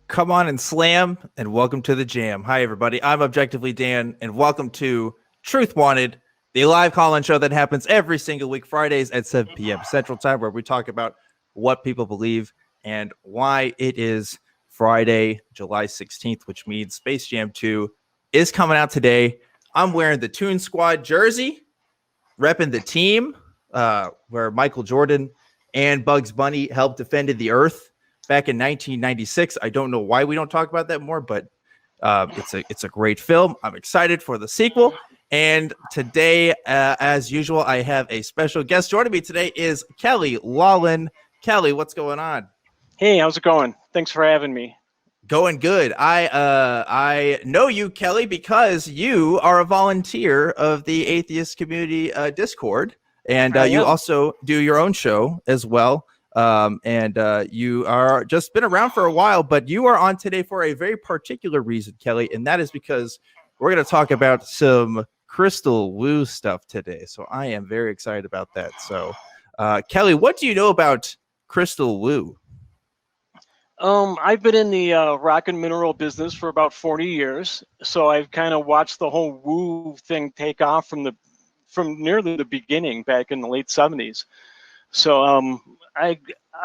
Come on and slam, and welcome to the jam. Hi, everybody. I'm Objectively Dan, and welcome to Truth Wanted, the live call-in show that happens every single week, Fridays at 7 p.m. Central Time, where we talk about what people believe and why it is Friday, July 16th, which means Space Jam 2 is coming out today. I'm wearing the Toon Squad jersey, repping the team where Michael Jordan and Bugs Bunny helped defend the Earth back in 1996. I don't know why we don't talk about that more, but it's a great film. I'm excited for the sequel. And today, as usual, I have a special guest. Joining me today is Kelley Laughlin. Kelley, what's going on? Hey, how's it going? Thanks for having me. Going good. I know you, Kelley, because you are a volunteer of the Atheist Community Discord, and you also do your own show as well. And you are just been around for a while, but you are on today for a very particular reason, Kelley, and that is because we're going to talk about some crystal woo stuff today. So I am very excited about that. So, Kelley, what do you know about crystal woo? I've been in the rock and mineral business for about 40 years, so I've kind of watched the whole woo thing take off from nearly the beginning back in the late 70s. So I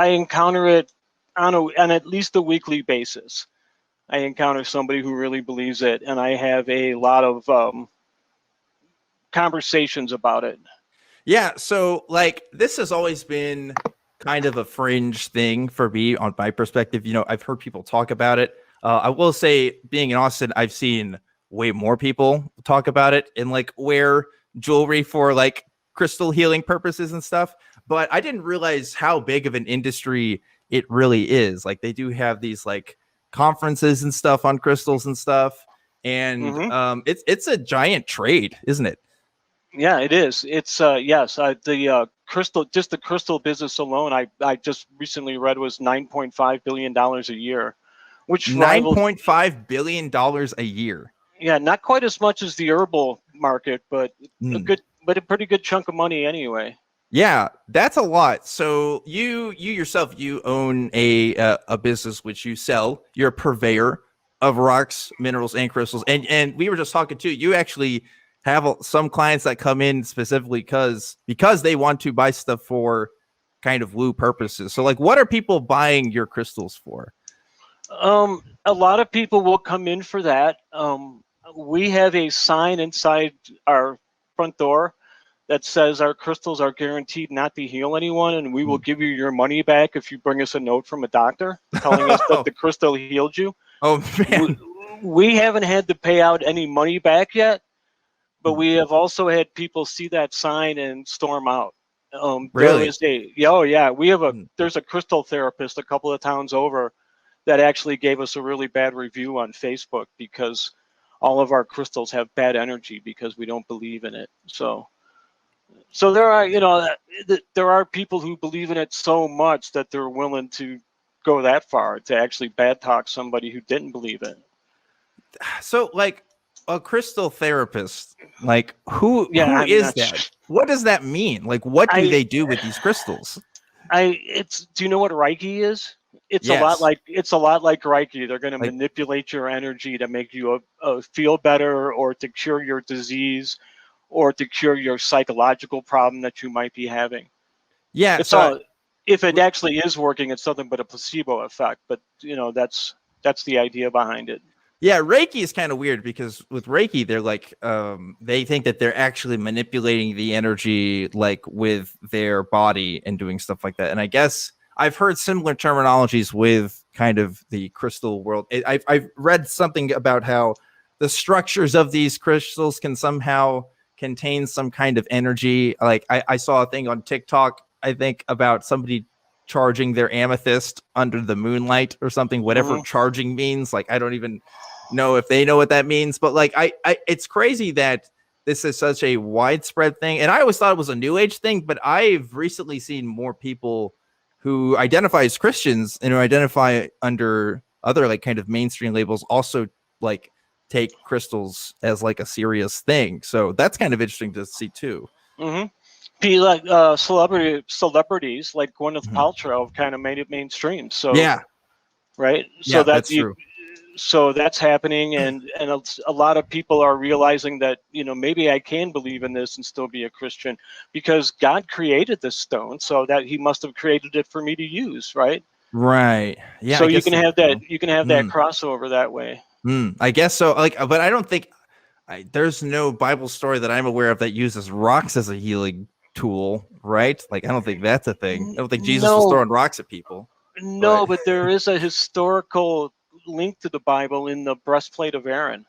encounter it on at least a weekly basis. I encounter somebody who really believes it, and I have a lot of conversations about it. Yeah, so like this has always been kind of a fringe thing for me on my perspective. You know, I've heard people talk about it. I will say, being in Austin, I've seen way more people talk about it and like wear jewelry for like crystal healing purposes and stuff. But I didn't realize how big of an industry it really is. Like they do have these like conferences and stuff on crystals and stuff. And it's a giant trade, isn't it? Yeah, it is. It's yes, the crystal business alone, I just recently read was $9.5 billion a year, which $9.5 billion a year. Yeah, not quite as much as the herbal market, but a pretty good chunk of money anyway. Yeah, that's a lot. So you yourself, you own a business which you sell. You're a purveyor of rocks, minerals, and crystals. And we were just talking too. You actually have some clients that come in specifically because they want to buy stuff for kind of woo purposes. So like, what are people buying your crystals for? A lot of people will come in for that. We have a sign inside our front door that says our crystals are guaranteed not to heal anyone, and we will give you your money back if you bring us a note from a doctor telling us that the crystal healed you. Oh man. We haven't had to pay out any money back yet, but we have also had people see that sign and storm out. Really? We have there's a crystal therapist a couple of towns over that actually gave us a really bad review on Facebook because all of our crystals have bad energy because we don't believe in it. So there are people who believe in it so much that they're willing to go that far to actually bad talk somebody who didn't believe it. So like a crystal therapist, like who is that? What does that mean? Like, what do they do with these crystals? Do you know what Reiki is? It's a lot like Reiki. They're going to manipulate your energy to make you feel better, or to cure your disease, or to cure your psychological problem that you might be having. Yeah. If it actually is working, it's something but a placebo effect. But that's the idea behind it. Yeah, Reiki is kind of weird because with Reiki, they're like, they think that they're actually manipulating the energy like with their body and doing stuff like that. And I guess I've heard similar terminologies with kind of the crystal world. I've read something about how the structures of these crystals can somehow contain some kind of energy. Like I saw a thing on TikTok, I think, about somebody charging their amethyst under the moonlight or something, whatever charging means. Like, I don't even know if they know what that means, but like, it's crazy that this is such a widespread thing. And I always thought it was a new age thing, but I've recently seen more people who identify as Christians and who identify under other like kind of mainstream labels also like take crystals as like a serious thing. So that's kind of interesting to see too. Be like celebrities like Gwyneth Paltrow kind of made it mainstream. So yeah, right? Yeah, that's true. So that's happening, and a lot of people are realizing that, maybe I can believe in this and still be a Christian, because God created this stone, so that He must have created it for me to use, right? Right. Yeah, So I you guess can that's have that true. crossover that way. I guess so. Like, but I don't think there's no Bible story that I'm aware of that uses rocks as a healing tool, right? Like, I don't think that's a thing. I don't think Jesus was No, throwing rocks at people, but no, but there is a historical link to the Bible in the breastplate of Aaron.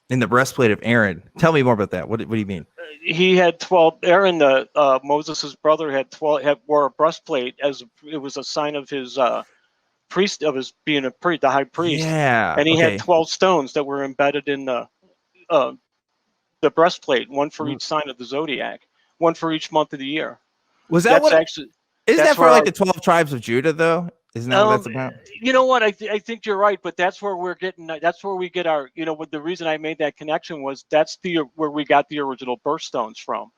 in the breastplate of Aaron. Tell me more about that. What do you mean? He had 12. Aaron, the Moses' brother, had 12. Wore a breastplate as it was a sign of his priest, of his being a priest, the high priest, Yeah. and he had Okay. 12 stones that were embedded in uh, the breastplate, one for Mm. each sign of the zodiac, one for each month of the year. Was that That's what? actually Isn't that that's for where like our the 12 tribes of Judah though? Isn't that what um that's about? you know what, I think you're right, but that's where we're getting, that's where we get our, what the reason I made that connection was, that's the where we got the original birthstones from,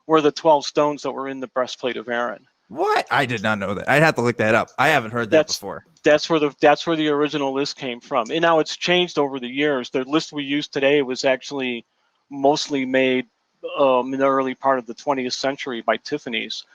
were the 12 stones that were in the breastplate of Aaron. What? I did not know that. I'd have to look that up. I haven't heard that That's before. that's where the original list came from, and now it's changed over the years. The list we use today was actually mostly made in the early part of the 20th century by Tiffany's.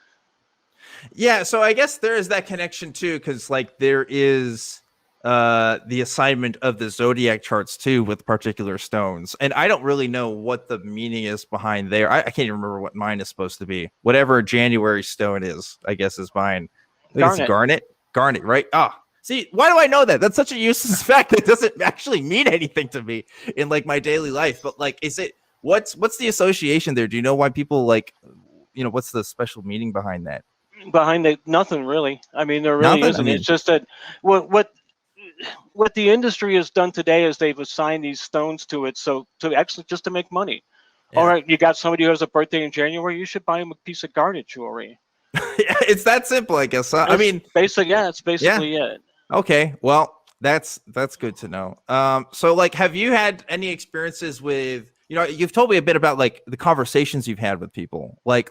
Yeah, so I guess there is that connection too, because like there is the assignment of the zodiac charts too with particular stones. And I don't really know what the meaning is behind there. I can't even remember what mine is supposed to be. Whatever January stone is, I guess is mine. I think it's Garnet. garnet. Garnet, right? Ah, see, why do I know that? That's such a useless fact that doesn't actually mean anything to me in like my daily life. But like, is it what's the association there? Do you know why people like, what's the special meaning behind that? Behind it, nothing really. I mean, there really Nothing. I isn't. mean, It's just that what the industry has done today is they've assigned these stones to it, so to actually just to make money. All yeah. right, you got somebody who has a birthday in January, you should buy him a piece of garnet jewelry. Yeah, it's that simple, I guess. I It's mean, basic. Yeah, it's yeah. basically it. Okay. Well, that's good to know. So like, have you had any experiences with, you've told me a bit about like the conversations you've had with people. Like,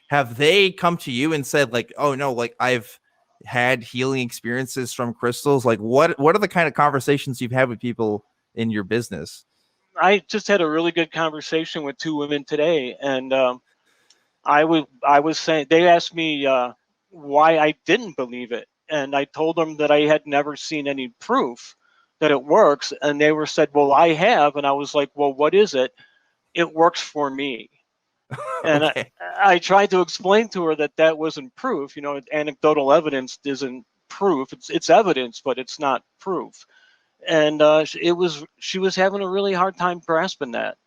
have they come to you and said like, oh no, like I've had healing experiences from crystals? Like, what are the kind of conversations you've had with people in your business? I just had a really good conversation with two women today, and I was saying, they asked me why I didn't believe it, and I told them that I had never seen any proof that it works, and they were said, well, I have, and I was like, well, what is it? It works for me. And Okay. I tried to explain to her that that wasn't proof. Anecdotal evidence isn't proof. It's evidence, but it's not proof. And she was having a really hard time grasping that.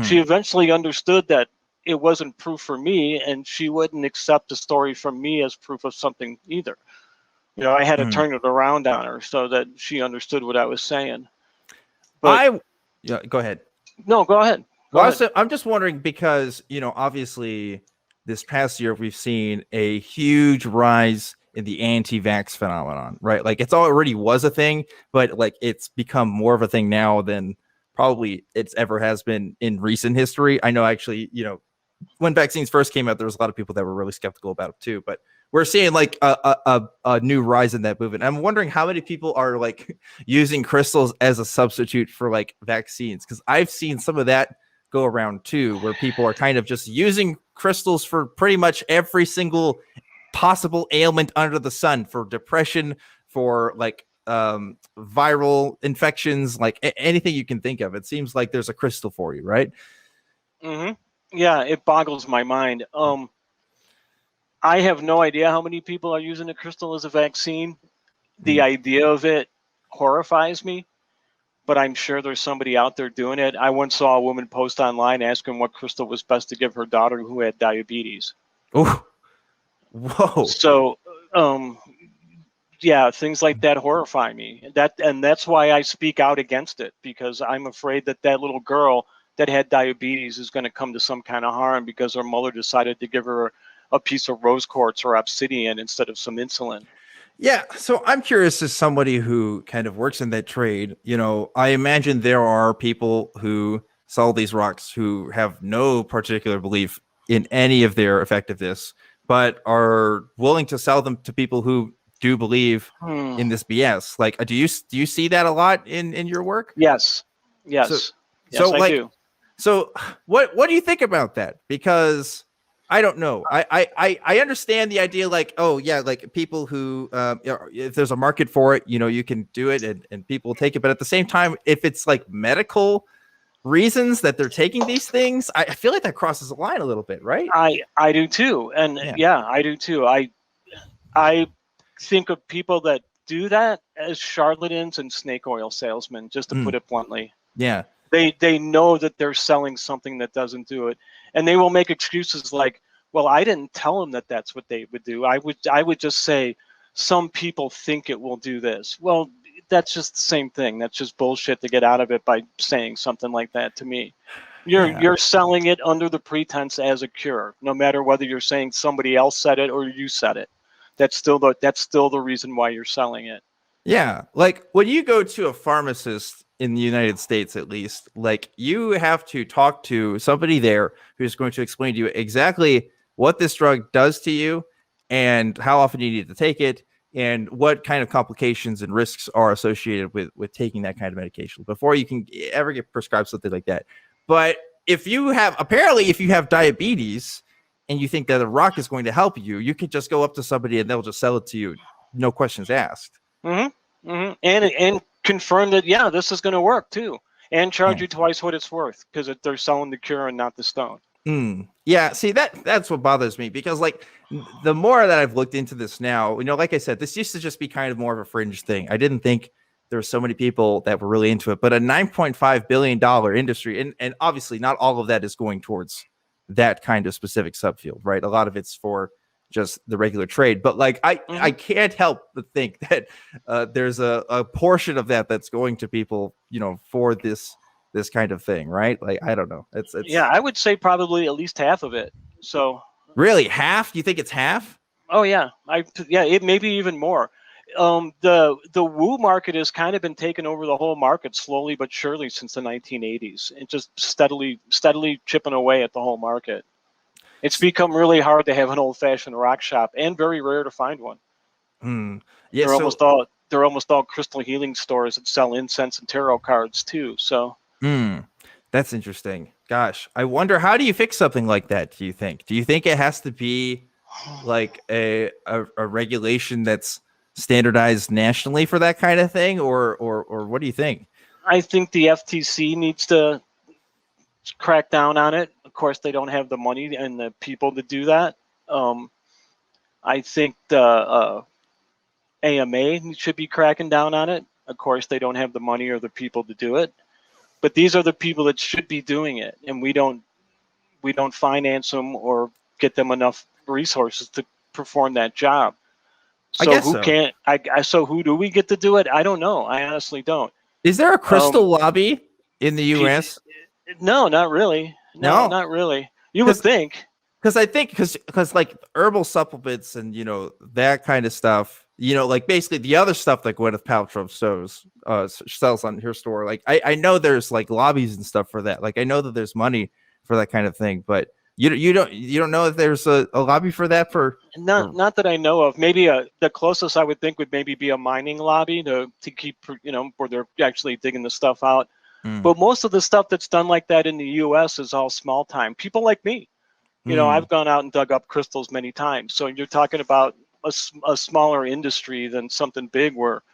She Hmm. eventually understood that it wasn't proof for me, and she wouldn't accept the story from me as proof of something either. I had to Hmm. turn it around on her so that she understood what I was saying. But I Yeah, go ahead. no, go ahead. Go Well, ahead. also, I'm just wondering because, obviously this past year we've seen a huge rise in the anti-vax phenomenon, right? Like it's already was a thing, but like it's become more of a thing now than probably it's ever has been in recent history. I know actually, when vaccines first came out, there was a lot of people that were really skeptical about it too, but we're seeing like a new rise in that movement. I'm wondering how many people are like using crystals as a substitute for like vaccines, because I've seen some of that go around too, where people are kind of just using crystals for pretty much every single possible ailment under the sun, for depression, for like viral infections, like anything you can think of. It seems like there's a crystal for you, right? Hmm. Yeah, it boggles my mind. I have no idea how many people are using the crystal as a vaccine. The Mm. idea of it horrifies me, but I'm sure there's somebody out there doing it. I once saw a woman post online asking what crystal was best to give her daughter who had diabetes. Oh, whoa. So, um, yeah, things like that horrify me. That's why I speak out against it, because I'm afraid that that little girl that had diabetes is going to come to some kind of harm because her mother decided to give her a piece of rose quartz or obsidian instead of some insulin. Yeah, so I'm curious, as somebody who kind of works in that trade, I imagine there are people who sell these rocks who have no particular belief in any of their effectiveness, but are willing to sell them to people who do believe in this BS. Like, do you see that a lot in your work? Yes. So, Yes, I like, do. so what do you think about that? Because I don't know. I understand the idea, like, oh yeah, like people who if there's a market for it, you can do it and people will take it. But at the same time, if it's like medical reasons that they're taking these things, I feel like that crosses the line a little bit, right? I do too. And yeah, I do too. I think of people that do that as charlatans and snake oil salesmen, just to put it bluntly. Yeah. They know that they're selling something that doesn't do it, and they will make excuses like, well, I didn't tell them that that's what they would do. I would just say some people think it will do this. Well, that's just the same thing. That's just bullshit to get out of it by saying something like that to me. You're selling it under the pretense as a cure, no matter whether you're saying somebody else said it or you said it. That's still the reason why you're selling it. Yeah, like when you go to a pharmacist in the United States, at least, like you have to talk to somebody there who's going to explain to you exactly what this drug does to you and how often you need to take it and what kind of complications and risks are associated with taking that kind of medication before you can ever get prescribed something like that. But if you have diabetes and you think that a rock is going to help you, you could just go up to somebody and they'll just sell it to you, no questions asked. And confirm that, yeah, this is going to work too, and charge you twice what it's worth because they're selling the cure and not the stone. Yeah, see, that's what bothers me, because like the more that I've looked into this now, like I said, this used to just be kind of more of a fringe thing. I didn't think there were so many people that were really into it, but a $9.5 billion industry, and obviously not all of that is going towards that kind of specific subfield, right? A lot of it's for just the regular trade, but like I can't help but think that there's a portion of that that's going to people, for this kind of thing, right? Like, I don't know. It's yeah, I would say probably at least half of it. So really half? Do you think it's half? Oh yeah, it may be even more. The woo market has kind of been taking over the whole market slowly but surely since the 1980s, and just steadily chipping away at the whole market. It's become really hard to have an old-fashioned rock shop, and very rare to find one. Yeah, they're almost all crystal healing stores that sell incense and tarot cards too. So that's interesting. Gosh, I wonder, how do you fix something like that? Do you think it has to be like a regulation that's standardized nationally for that kind of thing, or what do you think? I think the FTC needs to crack down on it. Of course, they don't have the money and the people to do that. I think the AMA should be cracking down on it. Of course, they don't have the money or the people to do it. But these are the people that should be doing it, and we don't finance them or get them enough resources to perform that job. So who do we get to do it? I don't know. I honestly don't. Is there a crystal lobby in the U.S.? No, not really. No, not really. You would think. Because like herbal supplements and that kind of stuff, like basically the other stuff that Gwyneth Paltrow sells on her store. Like I know there's like lobbies and stuff for that. Like I know that there's money for that kind of thing, but you don't know if there's a lobby for that not that I know of. Maybe the closest I would think would maybe be a mining lobby to keep where they're actually digging the stuff out. But most of the stuff that's done like that in the U.S. is all small time. People like me. I've gone out and dug up crystals many times. So you're talking about a smaller industry than something big where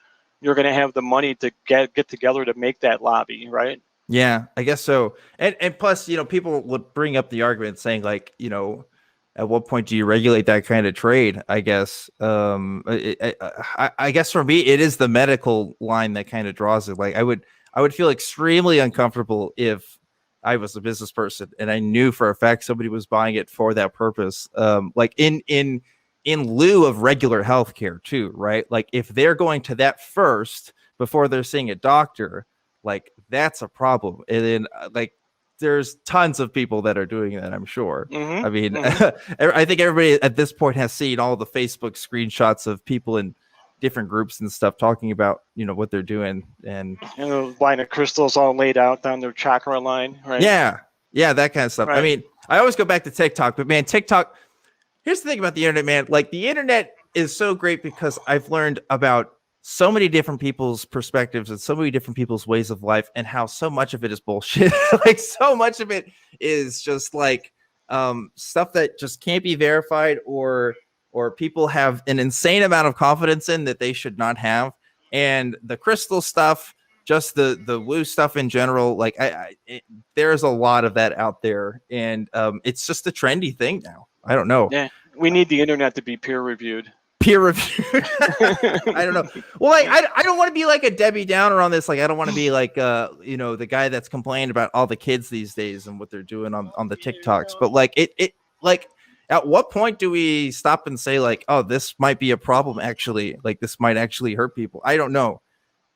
you're going to have the money to get together to make that lobby, right? Yeah, I guess so. And plus, people would bring up the argument saying like, at what point do you regulate that kind of trade? I guess, I guess for me, it is the medical line that kind of draws it. Like I would feel extremely uncomfortable if I was a business person and I knew for a fact somebody was buying it for that purpose. Like in lieu of regular healthcare too, right? Like if they're going to that first before they're seeing a doctor, like that's a problem. And then like there's tons of people that are doing that, I'm sure. I mean, I think everybody at this point has seen all the Facebook screenshots of people in different groups and stuff talking about what they're doing, and a line of crystals all laid out down their chakra line, right? Yeah, that kind of stuff. Right. I mean, I always go back to TikTok, but man, TikTok, here's the thing about the internet, man. Like the internet is so great because I've learned about so many different people's perspectives and so many different people's ways of life, and how so much of it is bullshit. Like so much of it is just like stuff that just can't be verified, or people have an insane amount of confidence in that they should not have. And the crystal stuff, just the woo stuff in general, like there's a lot of that out there, and it's just a trendy thing now. I don't know. Yeah, we need the internet to be peer reviewed. Peer reviewed. I don't know. Well, like I don't want to be like a Debbie Downer on this. Like I don't want to be like the guy that's complaining about all the kids these days and what they're doing on the TikToks. But like it like at what point do we stop and say like, oh, this might be a problem actually? Like this might actually hurt people. I don't know.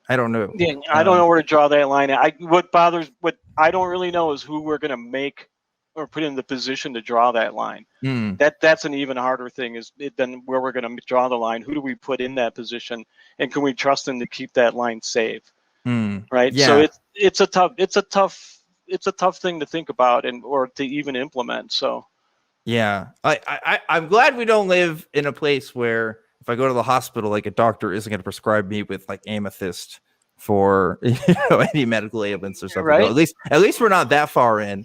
Yeah, I don't know where to draw that line. What I don't really know is who we're gonna make or put in the position to draw that line. That's an even harder thing than where we're going to draw the line. Who do we put in that position, and can we trust them to keep that line safe? Right. Yeah. So it's a tough thing to think about or to even implement. So yeah, I'm glad we don't live in a place where if I go to the hospital, like a doctor isn't going to prescribe me with like amethyst for any medical ailments or something. Right. At least we're not that far in.